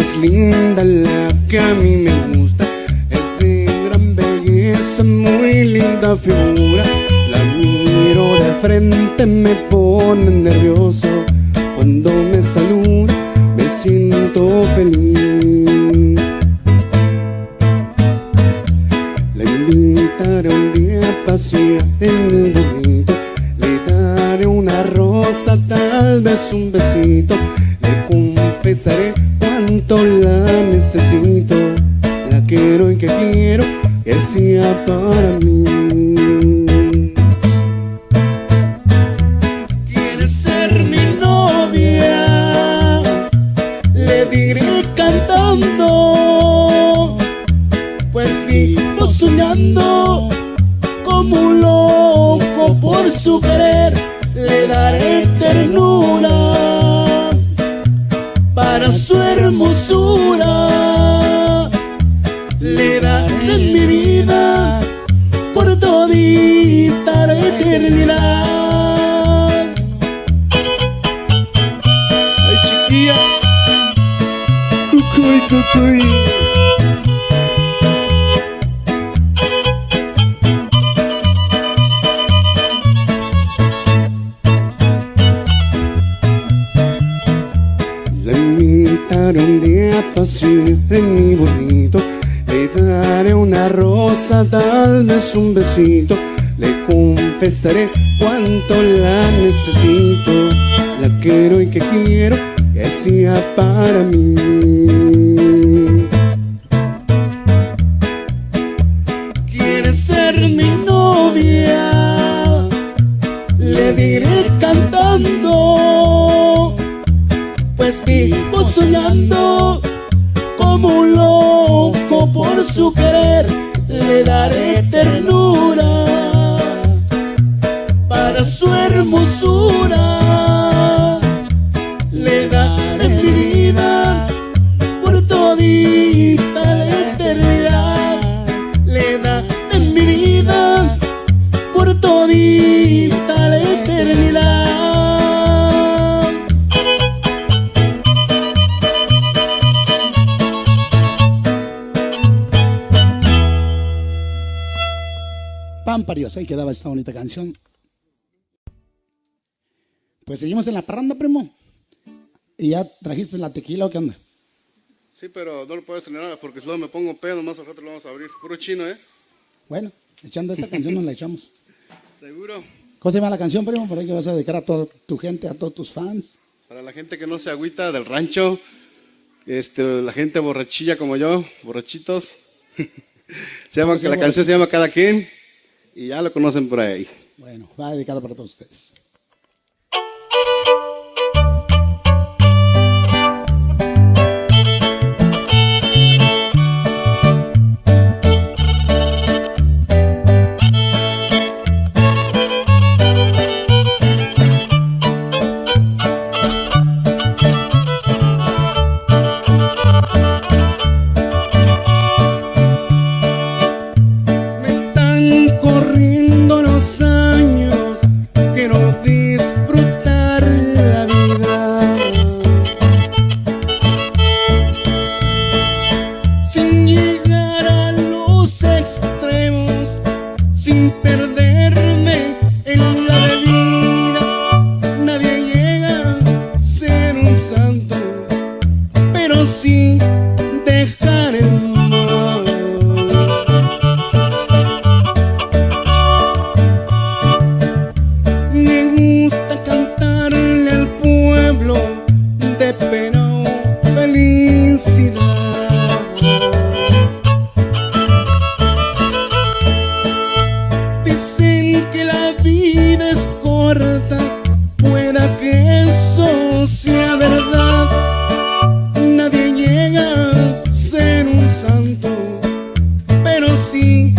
es linda, la que a mí me gusta. Es de gran belleza, muy linda figura. La miro de frente, me pone nervioso. Cuando me saluda, me siento feliz. La invitaré un día a pasear en mi burrito. Le daré una rosa, tal vez un besito. Le confesaré cuánto la necesito. La quiero y que quiero que sea para mí. ¿Quieres ser mi novia? Le diré cantando, pues vivo soñando como un loco por su querer. Le daré ternura para su hermosura. Le daré mi vida por todita la eternidad. Ay, chiquilla, cucuy, cucuy. La invitaré un día a pasear en mi burrito. Le daré una rosa, tal vez un besito. Le confesaré cuánto la necesito. La quiero y que quiero que sea para mí. ¿Quieres ser mi novia? Le diré cantando, pues vivo soñando como un loco por su querer. Le daré ternura para su hermosura. Le daré mi vida por todita la eternidad. Le daré mi vida por todita la eternidad. Pámparios, ahí quedaba esta bonita canción. Pues seguimos en la parranda, primo. ¿Y ya trajiste la tequila o qué onda? Sí, pero no lo puedes tener ahora porque si no me pongo pedo, nomás al rato lo vamos a abrir. Puro chino, ¿eh? Bueno, echando esta canción nos la echamos. ¿Seguro? ¿Cómo se llama la canción, primo? Por ahí que vas a dedicar a toda tu gente, a todos tus fans. Para la gente que no se agüita del rancho, la gente borrachilla como yo, borrachitos. La canción se llama Cada Quien y ya lo conocen por ahí. Bueno, va dedicada para todos ustedes. Corriendo los años, quiero disfrutar la vida sin llegar a los extremos, sin perderme en la bebida. Nadie llega a ser un santo, pero sí dejar el mal. Cantarle al pueblo de pena o felicidad. Dicen que la vida es corta, pueda que eso sea verdad. Nadie llega a ser un santo, pero sí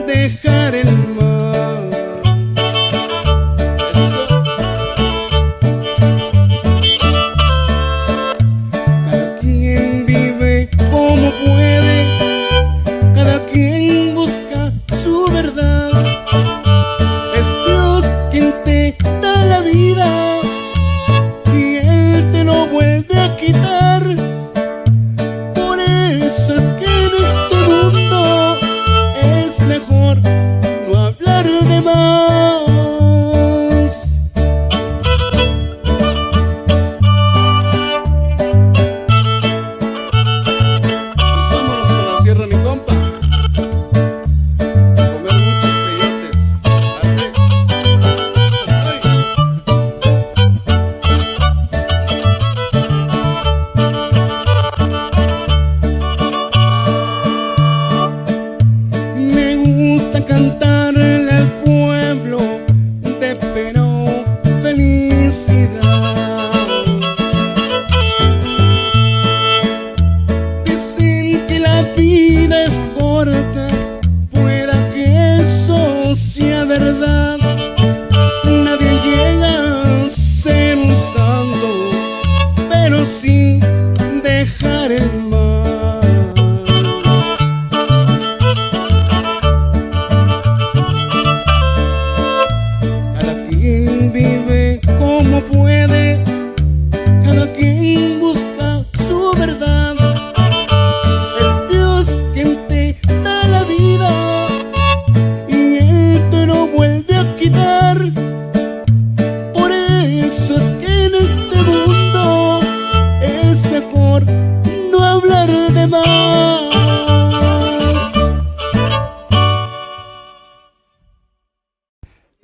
dejar el mal. Como puede, cada quien busca su verdad. Es Dios quien te da la vida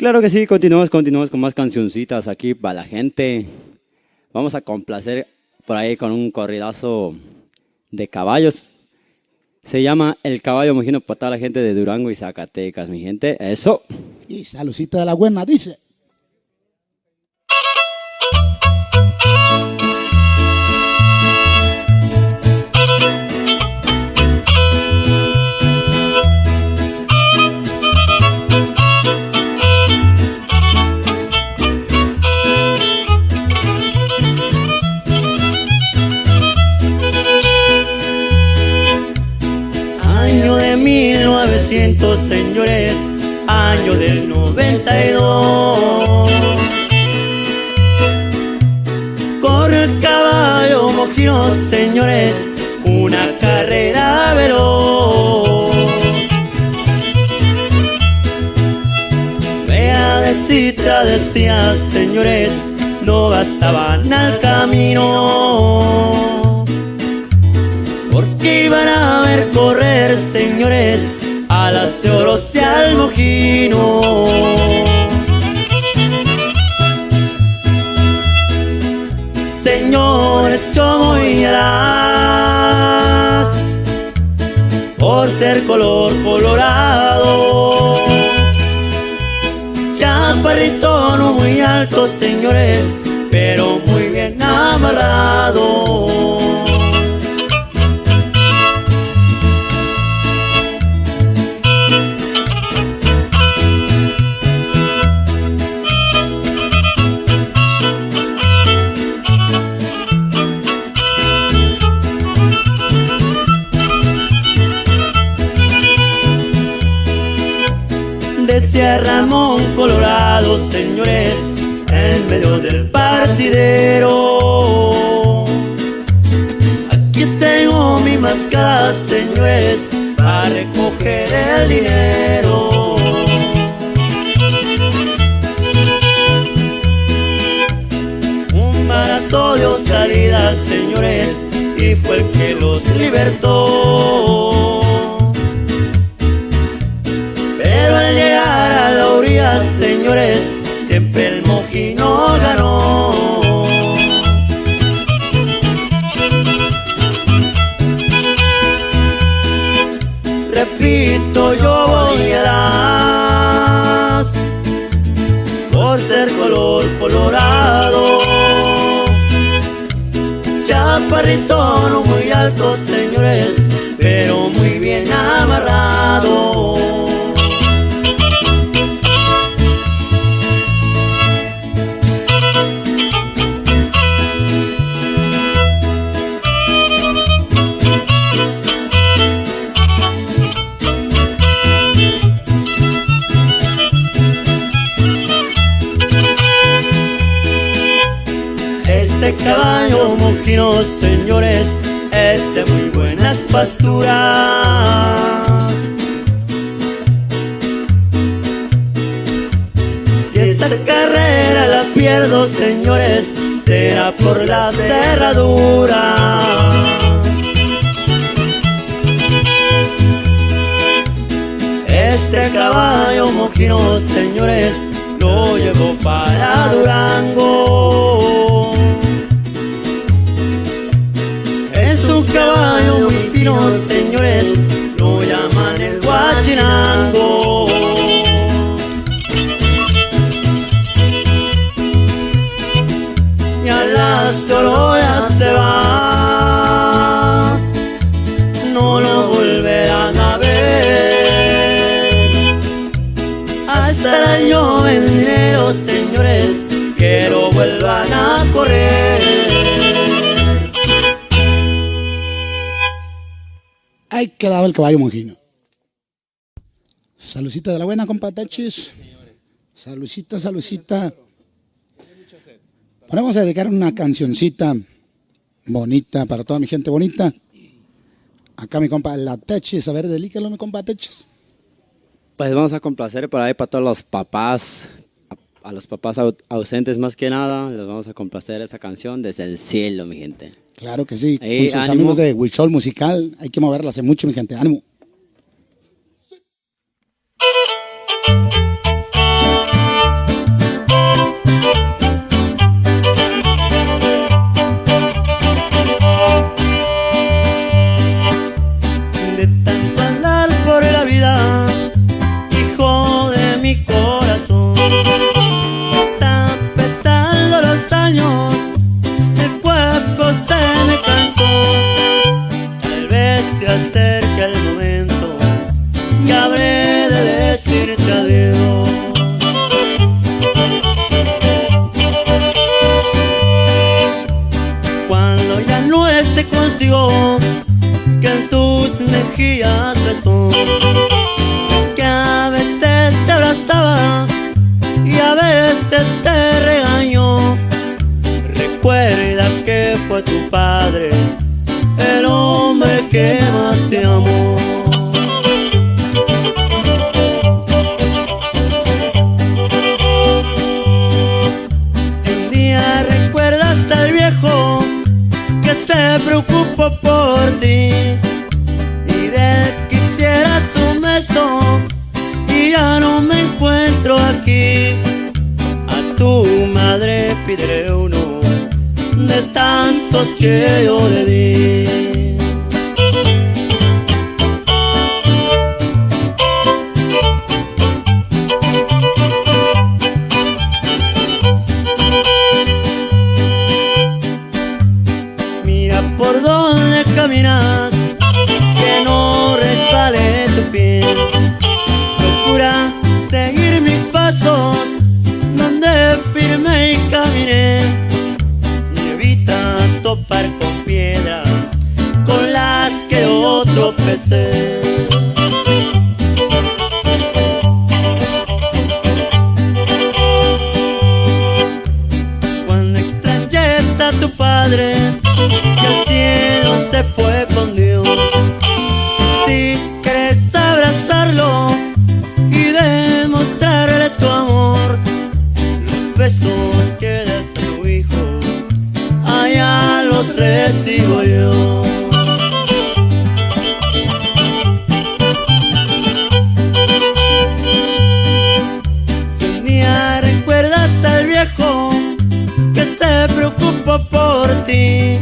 Claro que sí, continuamos con más cancioncitas aquí para la gente. Vamos a complacer por ahí con un corridazo de caballos. Se llama El Caballo Mojino para toda la gente de Durango y Zacatecas, mi gente. Eso. Y Salucita de la Buena dice. Año de 1900, señores, año del 92. Corre el caballo mojino, señores, una carrera veloz. Vea de Citra decía, señores, no bastaban al camino, porque iban a ver correr, señores, alas de oro y al mojino. Señores, yo voy atrás por ser color colorado. Chaparrito no muy alto, señores, pero muy bien amarrado. Decía Ramón Colorado, señores, en medio del partidero: aquí tengo mi mascada, señores, para recoger el dinero. Un balazo dio salida, señores, y fue el que los libertó. Pero al llegar a la orilla, señores, siempre el mojino ganó. Repito, yo voy atrás por ser color colorado. Chaparrito no muy alto, señores, pero muy bien amarrado. Este caballo mojino, señores, es de muy buenas pasturas. Si esta carrera la pierdo, señores, será por las cerraduras. Este caballo mojino, señores, lo llevo para Durango. Es un caballo muy fino, señores, lo llaman el Huachinango. Y a las Toroyas se va, no lo volverán a ver. Hasta el año venidero, señores, que lo vuelvan a correr. Ahí quedaba el caballo mojino. Salucita de la Buena, compa Techis. Salucita, salucita. Vamos a dedicar una cancioncita bonita para toda mi gente bonita. Acá mi compa la Techis. A ver, delícalo mi compa Techis. Pues vamos a complacer por ahí para todos los papás, a los papás ausentes más que nada. Les vamos a complacer esa canción desde el cielo, mi gente. Claro que sí, Ahí, con sus ánimo. amigos de Huichol Musical. Hay que moverla hace mucho, mi gente. Ánimo. quise contigo, que en tus mejillas besó, que a veces te abrazaba y a veces te regañó. Recuerda que fue tu padre el hombre que más te amó. Si un día recuerdas al viejo que se preocupó por ti y de él quisieras un beso y ya no me encuentro aquí, a tu madre pídele uno de tantos que yo le di. Mira por dónde caminas, que no resbale tu pie. Procura seguir mis pasos donde firme y caminé, y evita topar con piedras con las que yo tropecé. Cuando extrañes a tu padre, que al cielo se fue con Dios, y si quieres abrazarlo y demostrarle tu amor, los besos que des a tu hijo, allá los recibo yo. Si un día recuerdas al viejo que se preocupó por ti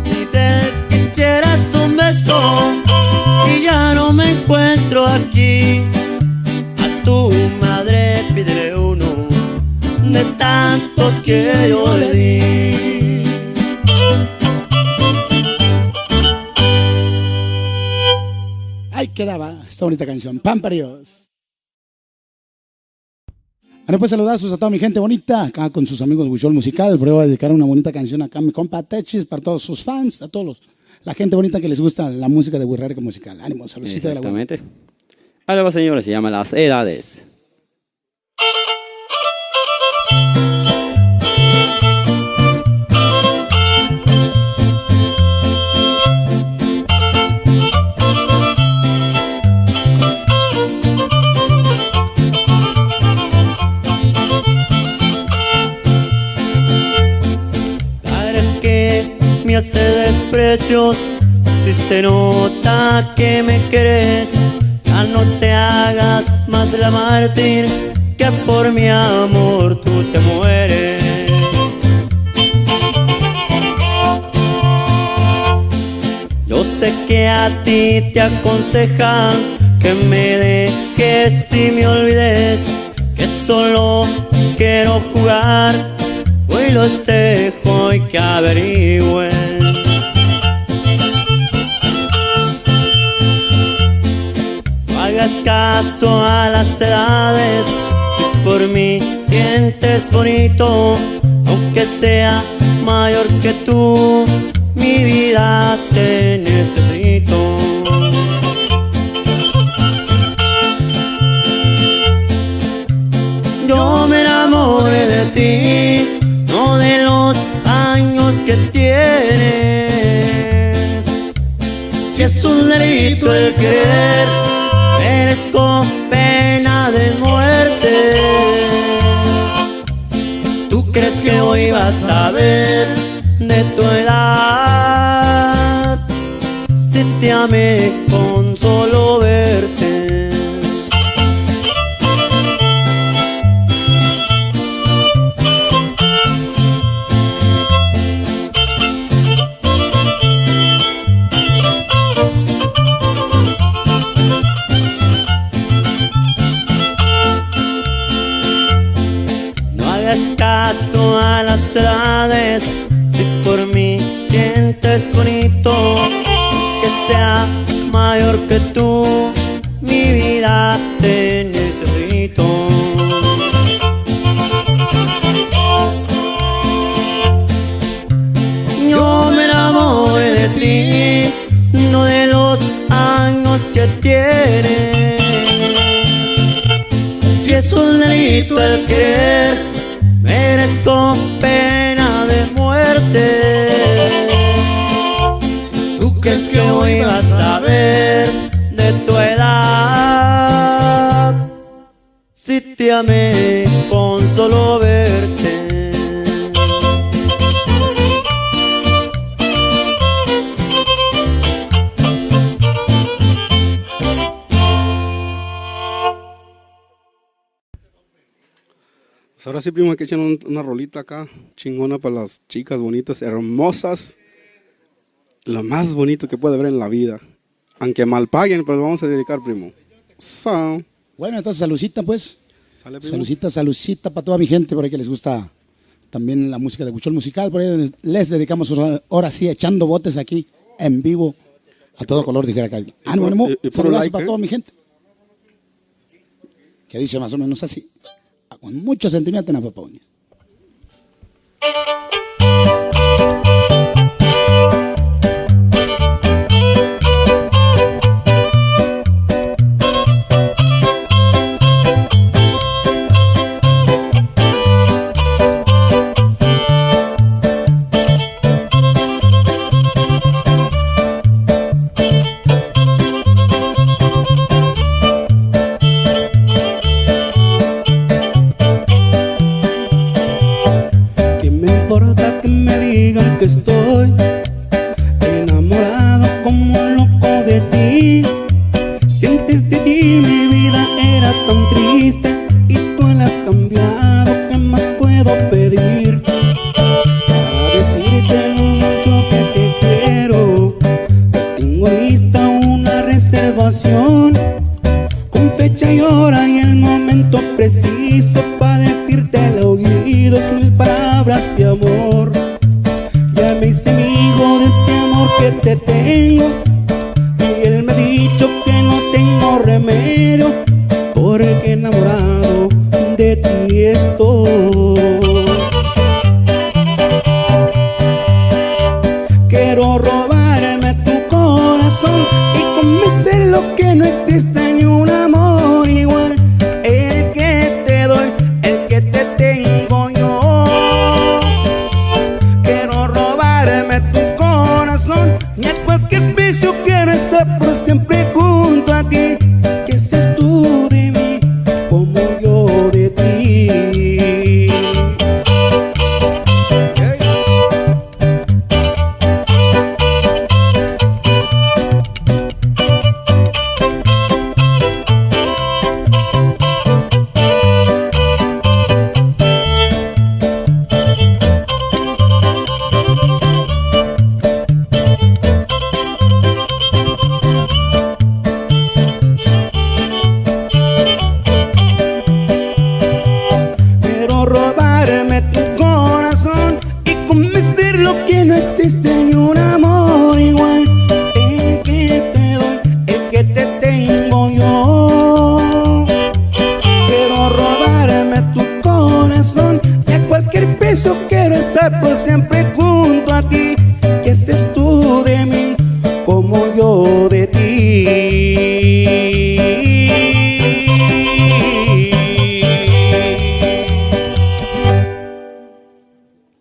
y de él quisieras un beso y ya no me encuentro aquí, a tu madre pídele uno de tantos que yo le di. Ahí quedaba esta bonita canción, Pamparios. Bueno, pues saludazos a toda mi gente bonita, acá con sus amigos Huichol Musical. Voy a dedicar una bonita canción acá a mi compa Techis, para todos sus fans, a todos la gente bonita que les gusta la música de Huirrárica Musical. Ánimo, saludcita de la buena. Exactamente. Ahora va, señores, se llama Las Edades. ¿Para qué me hace desprecios si se nota que me querés? Ya no te hagas más la mártir, que por mi amor tú te mueres. Yo sé que a ti te aconsejan que me dejes y me olvides, que solo quiero jugar. Hoy los dejo y que averigüen. No hagas caso a las edades, si por mí sientes bonito, aunque sea mayor que tú, mi vida te necesito. Yo me enamoré de ti, no de los años que tienes. Si es un delito el querer, merezco pena de muerte. ¿Tú crees que hoy vas a ver de tu edad? Si te amé con solo verte. No hagas caso a las edades, si por mí sientes bonito, que sea mayor que tú, mi vida te necesito. Yo me enamoré quito el querer, merezco pena de muerte. ¿Tú crees que no iba a saber de tu edad? Si te amé con solo verte. Pues ahora sí, primo, hay que echar una rolita acá, chingona para las chicas bonitas, hermosas. Lo más bonito que puede haber en la vida. Aunque mal paguen, pero lo vamos a dedicar, primo. So. Bueno, entonces saludcita, pues. ¿Sale, primo? Saludcita, saludcita para toda mi gente por ahí que les gusta también la música de Huichol Musical. Por ahí les dedicamos ahora sí echando botes aquí en vivo a todo color, dijera acá. Ánimo, saludos para toda mi gente. Que dice más o menos así. Con mucho sentimiento en la papones. Que estoy enamorado como un loco de ti. Si antes de ti mi vida era tan triste y tú la has cambiado, ¿qué más puedo pedir? Para decirte lo mucho que te quiero, tengo lista una reservación con fecha y hora y el momento preciso para decirte al oído 1000 palabras de amor. Ya me hice amigo de este amor que te tengo y él me ha dicho que no tengo remedio, porque enamorado de ti estoy. Quiero robarme tu corazón y convencerlo que no existe ni un amor igual. El que te doy, el que te tengo yo. Tu corazón y a cualquier precio quiero estar por siempre junto a ti. Que seas tú de mí como yo de ti. Que no existe ni un amor igual. El que te doy, el que te tengo yo. Quiero robarme tu corazón y a cualquier precio quiero estar por siempre junto a ti. Que seas tú de mí como yo de ti.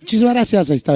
Muchísimas gracias. Ahí está.